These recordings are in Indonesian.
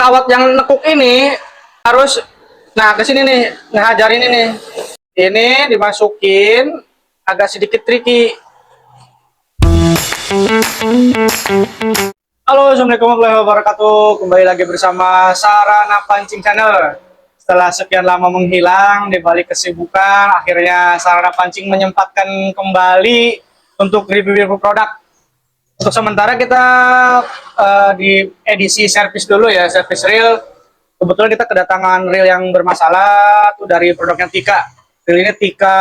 Kawat yang nekuk ini harus, nah ke sini nih, ngajarin ini dimasukin agak sedikit tricky. Halo, assalamualaikum warahmatullahi wabarakatuh. Kembali lagi bersama Sarana Pancing Channel. Setelah sekian lama menghilang di balik kesibukan, akhirnya Sarana Pancing menyempatkan kembali untuk review produk. Untuk sementara kita di edisi servis dulu ya, servis reel. Kebetulan kita kedatangan reel yang bermasalah tuh dari produknya Tika. Reel ini Tika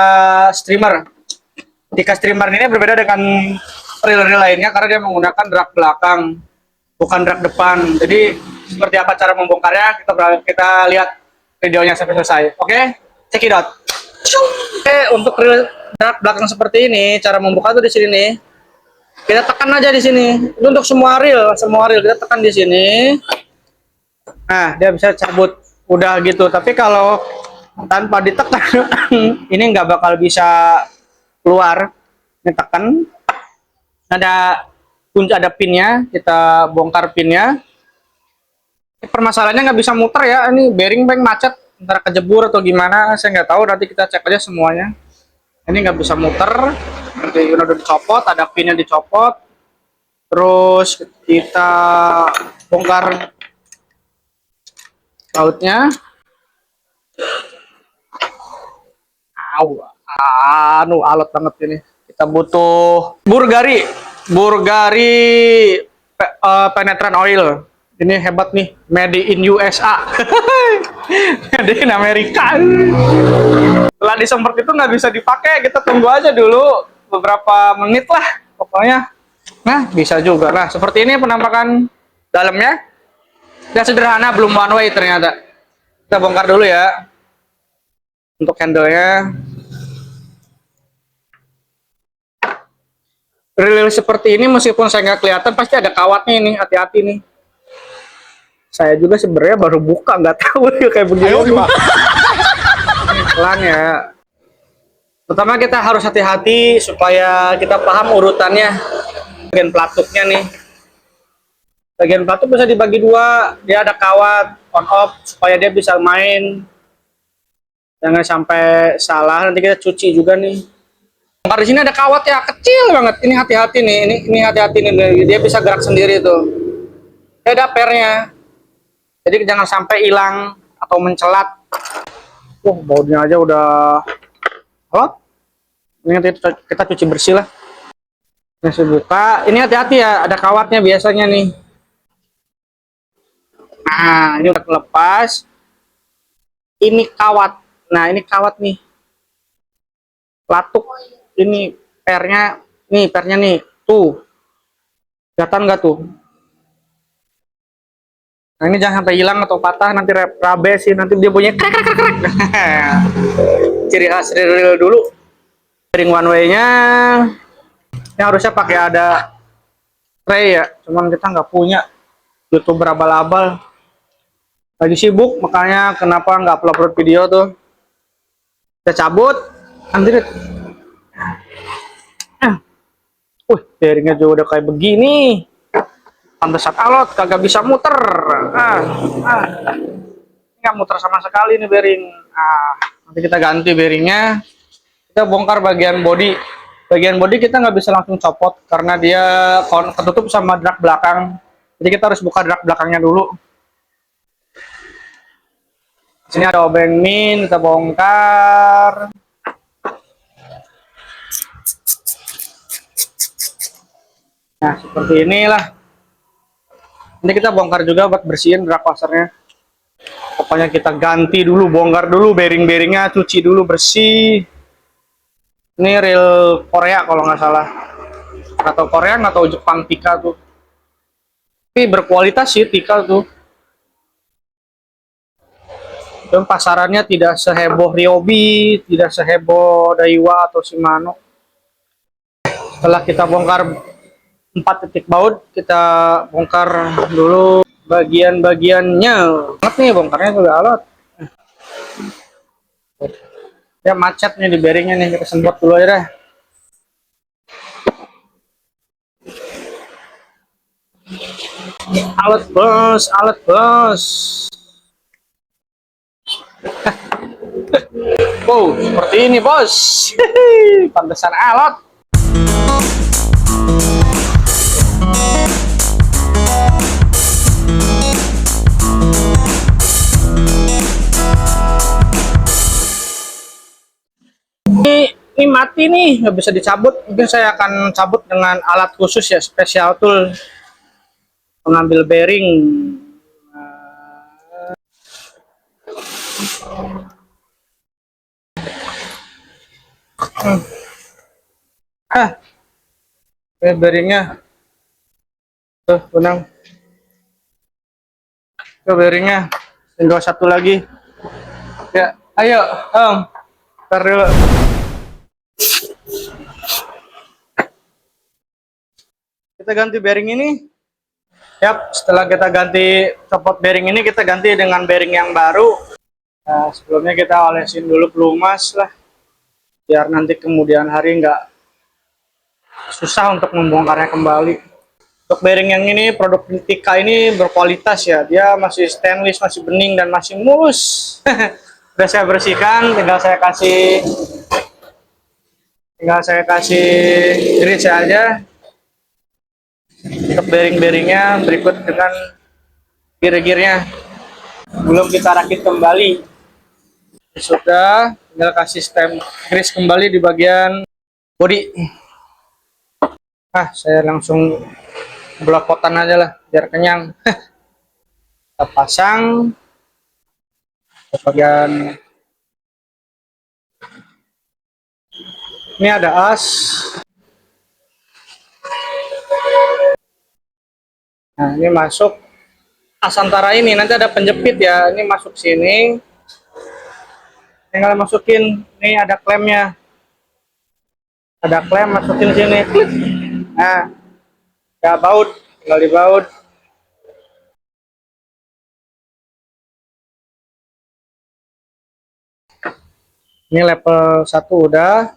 Streamer. Tika Streamer ini berbeda dengan reel-reel lainnya karena dia menggunakan drag belakang, bukan drag depan. Jadi seperti apa cara membongkarnya, kita lihat videonya sampai selesai. Oke, check it out. Oke, untuk reel drag belakang seperti ini, cara membuka tuh di sini nih. Kita tekan aja di sini. Itu untuk semua reel kita tekan di sini. Nah, dia bisa cabut udah gitu. Tapi kalau tanpa ditekan ini nggak bakal bisa keluar. Ini tekan. Ada kunci, ada pinnya. Kita bongkar pinnya. Permasalahannya nggak bisa muter ya. Ini bearing bank macet. Antara kejebur atau gimana, saya nggak tahu. Nanti kita cek aja semuanya. Ini nggak bisa muter. Nanti udah dicopot, ada pinnya dicopot. Terus kita bongkar bautnya. Alot banget ini. Kita butuh Bulgari penetran oil. Ini hebat nih, made in USA. Made in Amerika. Setelah disemprot itu nggak bisa dipakai, kita tunggu aja dulu beberapa menit lah pokoknya. Nah, bisa juga. Nah, seperti ini penampakan dalamnya. Dan sederhana, belum one way ternyata. Kita bongkar dulu ya. Untuk handle-nya. Reel seperti ini meskipun saya nggak kelihatan pasti ada kawatnya ini, hati-hati nih. Saya juga sebenarnya baru buka, nggak tahu ya kayak begini. Pelan ya. Pertama kita harus hati-hati supaya kita paham urutannya. Bagian pelatuknya nih. Bagian pelatuk bisa dibagi dua. Dia ada kawat on off supaya dia bisa main. Jangan sampai salah, nanti kita cuci juga nih. Di sini ada kawat ya, kecil banget. Ini hati-hati nih. Ini hati-hati nih. Dia bisa gerak sendiri tuh. Ada pernya. Jadi jangan sampai hilang atau mencelat. Bautnya aja udah hot. Ini kita cuci bersih lah. Nah, saya buka. Ini hati-hati ya, ada kawatnya biasanya nih. Nah, ini udah lepas. Ini kawat. Nah, ini kawat nih. Latuk. Ini pernya. Nih, pernya nih. Tuh. Kelihatan nggak tuh? Nah, ini jangan sampai hilang atau patah. Nanti rabe sih. Nanti dia punya krek. Ciri khas reel dulu. Bearing one way-nya. Ini harusnya pakai ada tray ya. Cuman kita nggak punya. YouTube berabal-abal. Lagi sibuk, makanya kenapa nggak upload video tuh. Kita cabut. Nanti bearingnya juga udah kayak begini. Pantesan alot, kagak bisa muter. Nggak muter sama sekali nih bearing. Nanti kita ganti bearingnya. Kita bongkar bagian bodi. Bagian bodi kita nggak bisa langsung copot karena dia ketutup sama drag belakang. Jadi kita harus buka drag belakangnya dulu. Di sini ada obeng min, kita bongkar. Nah, seperti inilah. Nanti kita bongkar juga buat bersihin drag washernya. Pokoknya kita ganti dulu, bongkar dulu bearing-bearingnya, cuci dulu bersih. Ini reel Korea kalau nggak salah. Atau Korea atau Jepang Tika tuh. Tapi berkualitas sih Tika tuh. Dan pasarannya tidak seheboh Ryobi, tidak seheboh Daiwa atau Shimano. Setelah kita bongkar 4 titik baut, kita bongkar dulu bagian-bagiannya. Banget nih bongkarnya juga alat. Ya macet nih di bearingnya nih, kita semprot dulu aja deh. Alat bos, alat bos. Wow, seperti ini bos. Pantesan alat. Ini mati nih, nggak bisa dicabut. Mungkin saya akan cabut dengan alat khusus ya, special tool pengambil bearing. Ah, bearingnya tuh benang. Tuh bearingnya. Tinggal satu lagi. Ya, ayo, Om. Ntar dulu. Kita ganti bearing ini. Yap, setelah kita ganti copot bearing ini, kita ganti dengan bearing yang baru. Nah, sebelumnya kita olesin dulu pelumas lah, biar nanti kemudian hari nggak susah untuk membongkarnya kembali. Untuk bearing yang ini, produk Tika ini berkualitas ya. Dia masih stainless, masih bening, dan masih mulus. Udah saya bersihkan, tinggal saya kasih grease aja. Untuk bearing-bearingnya berikut dengan gear-gearnya. Belum kita rakit kembali. Sudah, tinggal kasih stem grease kembali di bagian bodi. Saya langsung blokotan aja lah, biar kenyang. Kita pasang ke bagian ini, ada as. Nah, ini masuk as antara ini, nanti ada penjepit ya. Ini masuk sini, tinggal masukin. Ini ada klemnya, ada klem, masukin sini. Klik. Nah, ya baut, tinggal dibaut. Ini level 1 udah.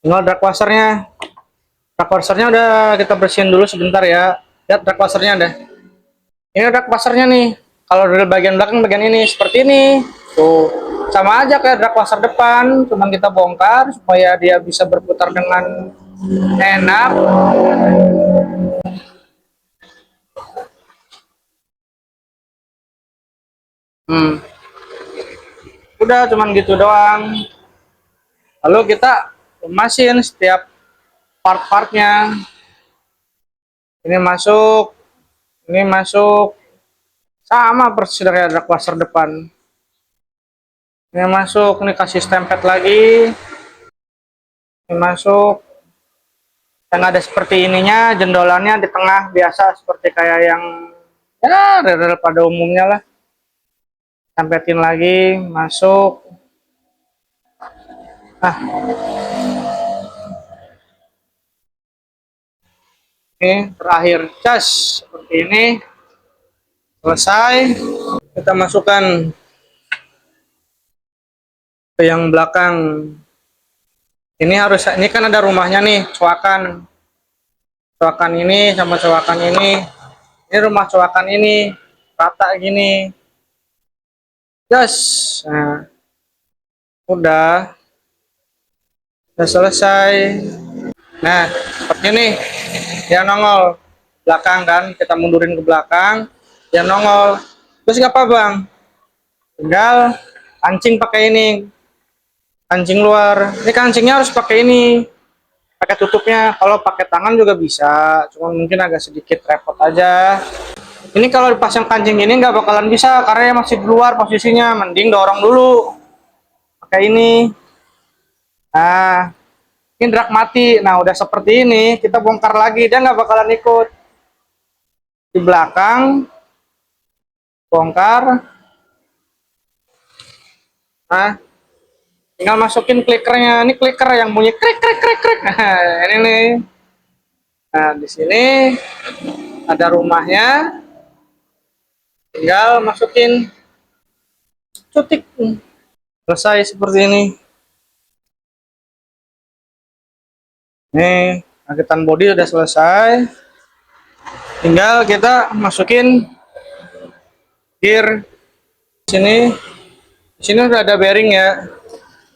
Tinggal drag washernya. Drag washernya udah kita bersihin dulu sebentar ya. Lihat drag washernya ada. Ini drag washernya nih. Kalau dari bagian belakang, bagian ini seperti ini. Tuh, sama aja kayak drag washer depan, cuman kita bongkar supaya dia bisa berputar dengan enak. Udah cuman gitu doang. Lalu kita kemasin setiap part-partnya. Ini masuk sama persis dari drag washer depan. Ini masuk, ini kasih stempel lagi. Ini masuk. Yang ada seperti ininya, jendolannya di tengah biasa seperti kayak yang ya rel pada umumnya lah. Tempetin lagi, masuk. Ini terakhir cas seperti ini. Selesai. Kita masukkan ke yang belakang. Ini kan ada rumahnya nih, coakan ini sama coakan ini. Ini rumah coakan ini rata gini. Nah, udah selesai. Nah, seperti ini dia nongol belakang kan, kita mundurin ke belakang, dia nongol. Terus apa bang? Tinggal kancing pakai ini, kancing luar. Ini kancingnya harus pakai ini, pakai tutupnya. Kalau pakai tangan juga bisa, cuma mungkin agak sedikit repot aja. Ini kalau dipasang kancing ini nggak bakalan bisa karena masih di luar posisinya. Mending dorong dulu pakai ini. Nah, ini drag mati. Nah, udah seperti ini, kita bongkar lagi, dia nggak bakalan ikut. Di belakang bongkar. Nah, tinggal masukin klikernya. Ini kliker yang bunyi krik krik krik krik. Nah, ini nih. Nah, di sini ada rumahnya. Tinggal masukin cutik. Selesai seperti ini. Nih, rakitan bodi udah selesai. Tinggal kita masukin gear sini. Sini udah ada bearing ya.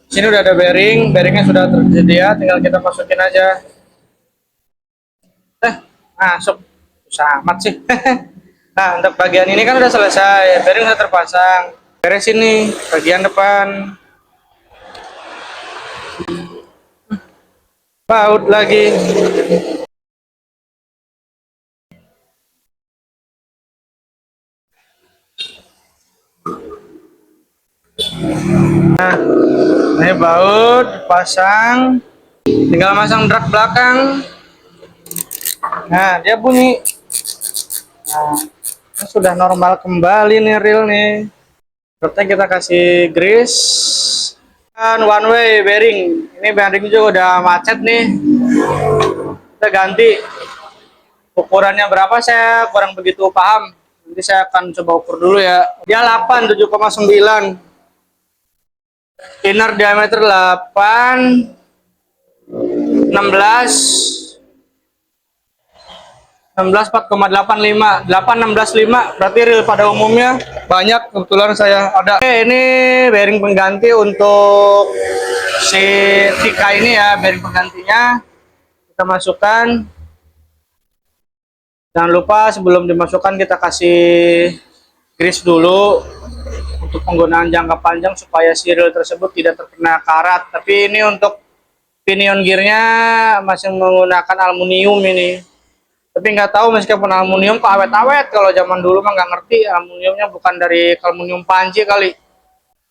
Sini udah ada bearing, bearingnya sudah tersedia, tinggal kita masukin aja. Masuk. Susah amat sih. Nah, untuk bagian ini kan udah selesai, bearing udah terpasang. Beres ini bagian depan. Baut lagi. Nah, ini baut pasang, tinggal masang drag belakang. Nah, dia bunyi. Nah, ini sudah normal kembali nih reel nih. Berarti kita kasih grease dan one way bearing. Ini bearing juga udah macet nih. Kita ganti. Ukurannya berapa saya kurang begitu paham. Nanti saya akan coba ukur dulu ya. Dia 8 7,9. Inner diameter 8 16 4,85 8 16 5, berarti reel pada umumnya banyak, kebetulan saya ada. Oke, ini bearing pengganti untuk si Tika ini ya, bearing penggantinya kita masukkan. Jangan lupa sebelum dimasukkan kita kasih grease dulu untuk penggunaan jangka panjang supaya si reel tersebut tidak terkena karat. Tapi ini untuk pinion gearnya masih menggunakan aluminium ini. Tapi nggak tahu meskipun aluminium kok awet-awet. Kalau zaman dulu mah nggak ngerti, aluminiumnya bukan dari aluminium panci kali.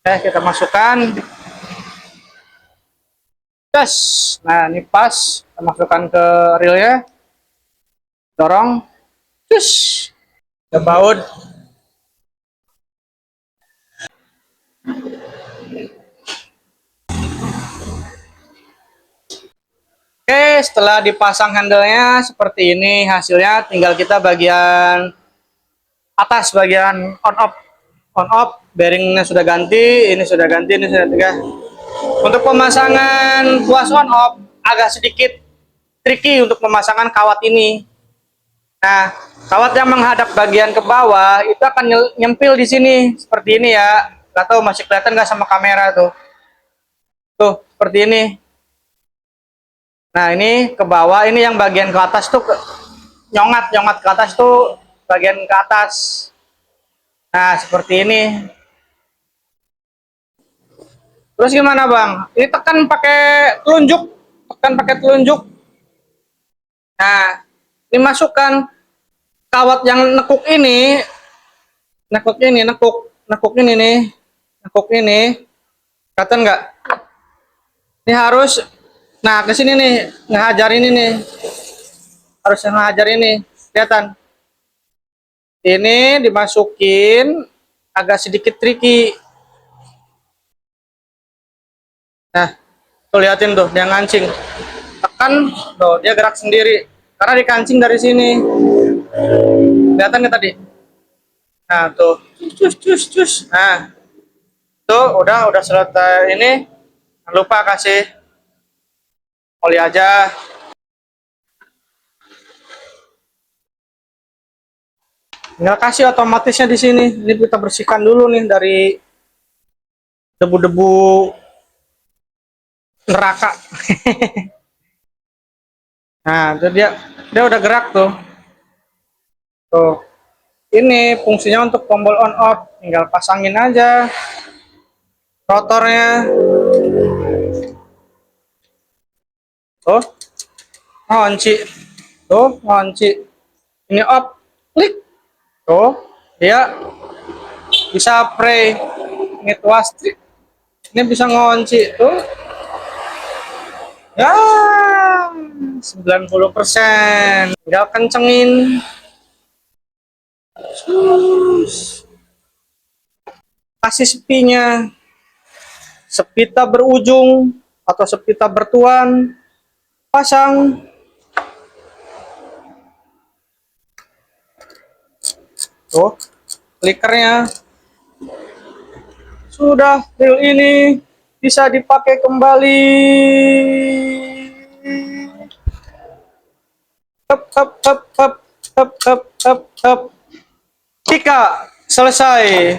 Kita masukkan. Tes. Nah, ini pas. Kita masukkan ke reelnya. Dorong. Tes. Kita baut. Oke, setelah dipasang handle-nya seperti ini hasilnya. Tinggal kita bagian atas, bagian on off, bearingnya sudah ganti, ini sudah ganti, ini sudah tegak. Untuk pemasangan kuas on off agak sedikit tricky untuk pemasangan kawat ini. Nah, kawat yang menghadap bagian ke bawah itu akan nyempil di sini seperti ini ya. Gak tahu masih kelihatan nggak sama kamera tuh. Tuh, seperti ini. Nah, ini ke bawah, ini yang bagian ke atas tuh nyongat ke atas tuh bagian ke atas. Nah, seperti ini. Terus gimana, Bang? Ini tekan pakai telunjuk. Tekan pakai telunjuk. Nah, ini masukkan kawat yang nekuk ini. Nekuk ini nih. Nekuk ini. Kelihatan nggak? Ini harus, nah ke sini nih, ngehajar ini nih. Harus ngehajar ini. Kelihatan? Ini dimasukin agak sedikit tricky. Nah, tuh liatin tuh, dia ngancing. Tekan, tuh dia gerak sendiri. Karena dikancing dari sini. Kelihatan nggak tadi? Nah, tuh. Cus. Nah, tuh udah selesai ini. Jangan lupa kasih oli aja. Tinggal kasih otomatisnya di sini. Ini kita bersihkan dulu nih dari debu-debu neraka. Nah, itu dia udah gerak tuh. Tuh. Ini fungsinya untuk tombol on off. Tinggal pasangin aja rotornya. Tuh. Ngunci. Tuh, ngunci. Ini off. Klik. Tuh. Dia bisa play. Ini twist. Ini bisa ngunci tuh. Ya, 90%. Tinggal kencengin. Kasih sepinya. Sepita berujung atau sepita bertuan. Pasang. Tuh, klikernya. Sudah, reel ini bisa dipakai kembali. Hop. Up. Tika, selesai.